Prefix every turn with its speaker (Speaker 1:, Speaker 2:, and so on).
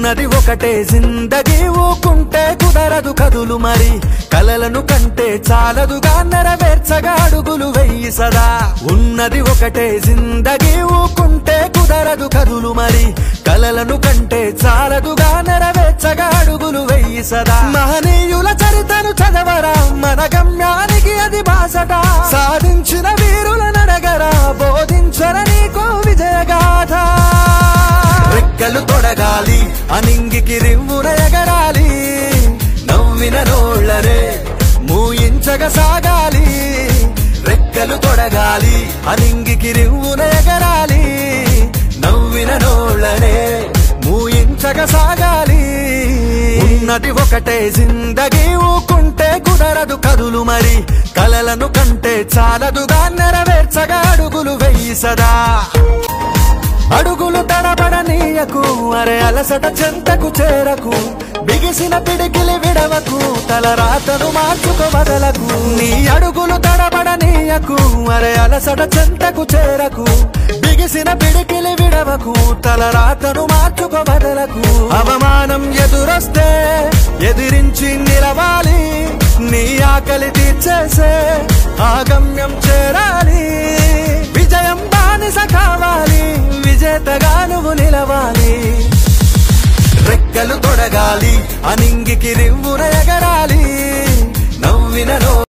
Speaker 1: ఉన్నది ఒకటే జిందగీ ఊకుంటే కుదరదు కదులు మరి కలలను కంటే చాలదుగా నెరవేర్చగా అడుగులు వెయ్యి సదా ఉన్నది ఒకటే జిందగీ ఊకుంటే కుదరదు కదులు మరి కలలను కంటే చాలదుగా నెరవేర్చగా అడుగులు వెయ్యి సదా మహనీయుల చరితను చదవరా మన గమ్యానికి అది బాసట సాధించిన వీరుల నడగరా బోధించర నీకో విజయగాథ రెక్కలు తొడగాలి అనింగికి రివ్వున ఎగరాలి నవ్విన నోళ్లనే మూయించగా సాగాలి రెక్కలు తొడగాలి అనింగికి రివ్వున ఎగరాలి నవ్విన నోళ్లనే మూయించగా సాగాలి ఉన్నది ఒకటే జిందగీ ఊకుంటే కుదరదు కదులు మరి కలలను కంటే చాలదుగా నెరవేర్చగా అడుగులు వెయ్యి సదా అడుగులు తడబడనీయకు అరే అలసట చెంతకు చేరకు బిగిసిన పిడికిలి విడవకు తల రాతను మార్చుకో బదలకు నీ అడుగులు తడబడనీయకు అరే అలసట చెంతకు చేరకు బిగిసిన పిడికిలి విడవకు తల రాతను మార్చుకో బదలకు అవమానం ఎదురొస్తే ఎదిరించి నిలవాలి నీ ఆకలి తీర్చేసే ఆగమ్యం చేరాలి విజయం బానిస కావాలి విజేతగా నువ్వు నిలవాలి రెక్కలు తొడగాలి అనింగికి రివ్వున ఎగరాలి నవ్విన